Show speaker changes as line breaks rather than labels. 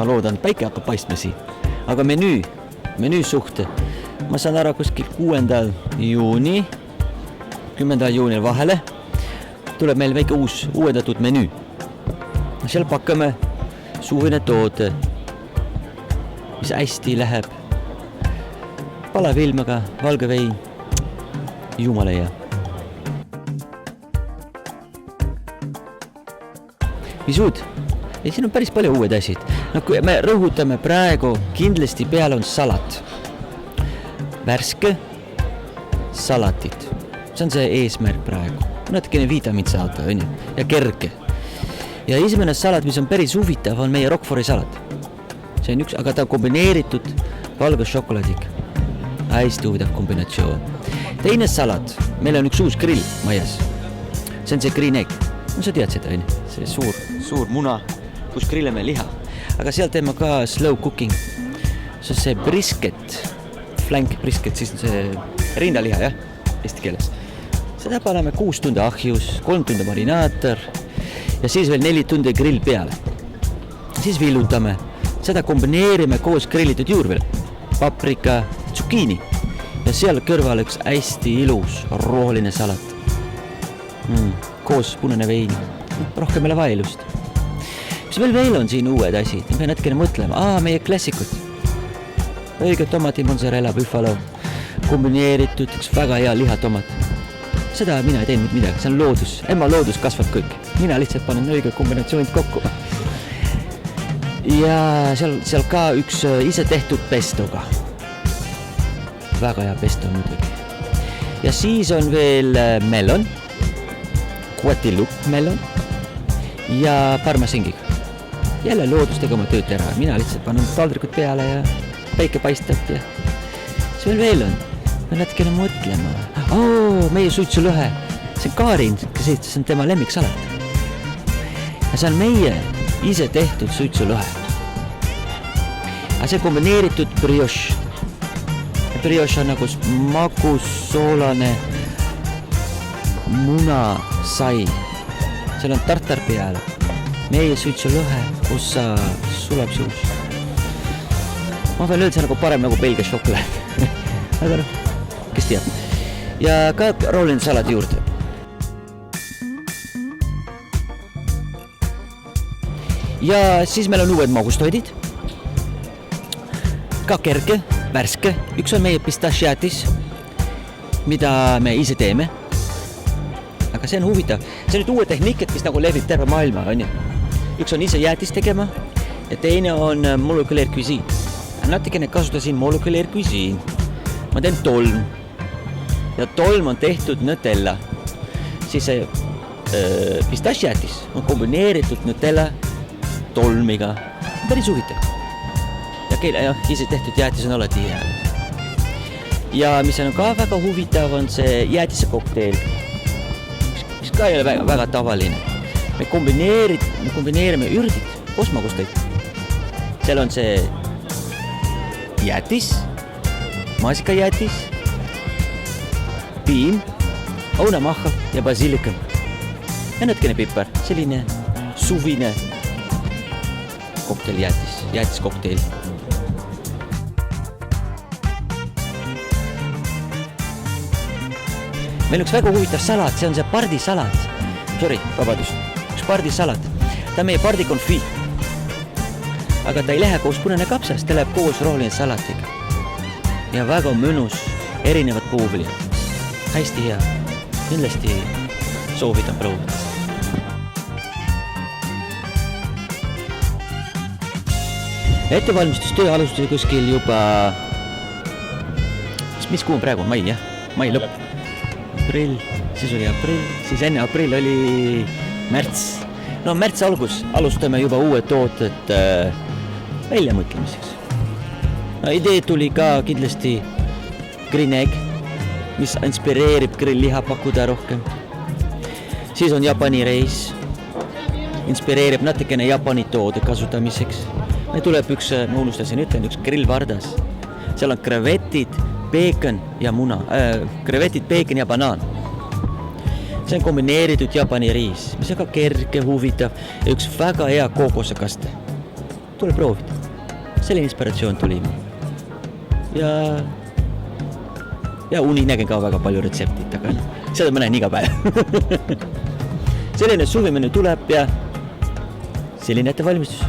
ma loodan, päike hakkab paistma siin. Aga menüü suhte. Ma saan ära kuskil 6. juuni, 10. juunil vahele tuleb meil väike uuendatud menüü. Seal pakkame suvine toode, mis hästi läheb. Palavilmaga, valge vein, jumala hea. Mis uud? Ja siin on päris palju uued asjad. No, kui me rõhutame praegu, kindlasti peal on salat. Värske salatit. See on see eesmärk praegu. Natukene vitamiin saada, on ju? Ja kerge. Ja esimene salat, mis on päris huvitav, on meie Roqueforti salat. See on üks, aga ta on kombineeritud valgusšokolaadiga. Hästi huvitav kombinatsioon. Teine salat, meil on üks uus grill majas. See on see green egg. No sa tead seda, on ju? See suur muna, kus grillame liha. Aga seal teeme ka slow cooking. See on see brisket, flank brisket, siis on see rindaliha, jah, eesti keeles. Seda paneme 6 tunde ahjus, 3 tunde marinaator ja siis veel 4 tunde grill peale. Siis villutame. Seda kombineerime koos grillitud juurvel. Paprika, zucchini ja seal kõrval üks hästi ilus roheline salat. Koos punane vein. Rohkem meile vaelust. Mis veel on siin uued asjad? Me peame natukene mõtlema. Meie klassikud. Õige tomati, mozzarella, buffalo. Kombineeritud üks väga hea lihatomat. Seda mina ei teinud midagi. See on loodus. Emma loodus kasvab kõik. Mina lihtsalt panen õige kombinatsioonid kokku. Ja seal ka üks ise tehtud pestoga. Väga hea pesto muidugi. Ja siis on veel melon. Guadeloupe melon ja parmasingiga. Jälle loodustega oma tööd ära. Mina lihtsalt panen taldrikud peale ja päike paistab ja see veel on. Me natukene mõtlema. Meie suitsulõhe. See on Kaarin, see on tema lemmiksalat. Ja see on meie ise tehtud suitsulõhe. Aga see kombineeritud brioche. Brioche on nagu magus, soolane muna sai. Seal on tartar peale. Meie suitsulõhe, kus sa sulab suus. Ma veel öelda, see on nagu parem nagu Belgia šokolaad. Aga kes teab. Ja ka roheline salat juurde. Ja siis meil on uued magustoidid. Ka kerge, värske. Üks on meie pistachiatis, mida me ise teeme. Aga see on huvitav. See on nüüd uue tehniikid, mis nagu levib terve maailma, on ju. Üks on ise jäätis tegema ja teine on molecular cuisine. Natikene kasutasin molecular cuisine. Ma teen tolm. Ja tolm on tehtud Nutella. Siis see pistachiatis on kombineeritud Nutella tolmiga. Päris huvitav. Ja ise tehtud jäätis on alati hea. Ja mis on ka väga huvitav, on see jäätise kokteel. Mis ka ei ole väga tavaline. Me kombineerime ürdid, kosmagusteid. Seal on see jäätis, maasikajäätis, piim, õunamahha ja basilikam. Ja natukene pipar, selline suvine kokteel jäätiskokteel. Meil üks väga huvitav salat, see on see pardisalat. Vabadust. Üks pardisalat. Ta on meie pardikonfii. Aga ta ei lähe koos punane kapsas, ta läheb koos roheline salatiga. Ja väga mõnus, erinevad puuvili. Hästi hea. Kindlasti soovitan proovida. Ettevalmistustöö alustus kuskil juba... Mis kuu on praegu? Mai, jah? Mai lõpp. Aprill, siis oli aprill, siis enne aprill oli märts. No märts algus alustame juba uued tooted väljamõtlemiseks. No, idee tuli ka kindlasti green egg, mis inspireerib grillliha pakkuda rohkem. Siis on Japani reis, inspireerib natukene Japani toode kasutamiseks. Meil tuleb üks, ma unustasin ütlen, üks grillvardas. Seal on krevetid, peekon ja muna, krevetid, peekon ja banaan. See on kombineeritud Japani riis, mis on ka kerge, huvitav ja üks väga hea kookosekaste. tule proovida. Selline inspiratsioon tuli. Ja uni nägin ka väga palju retseptit, aga seda ma näen iga päev. Selline suvimine tuleb ja selline ettevalmistus.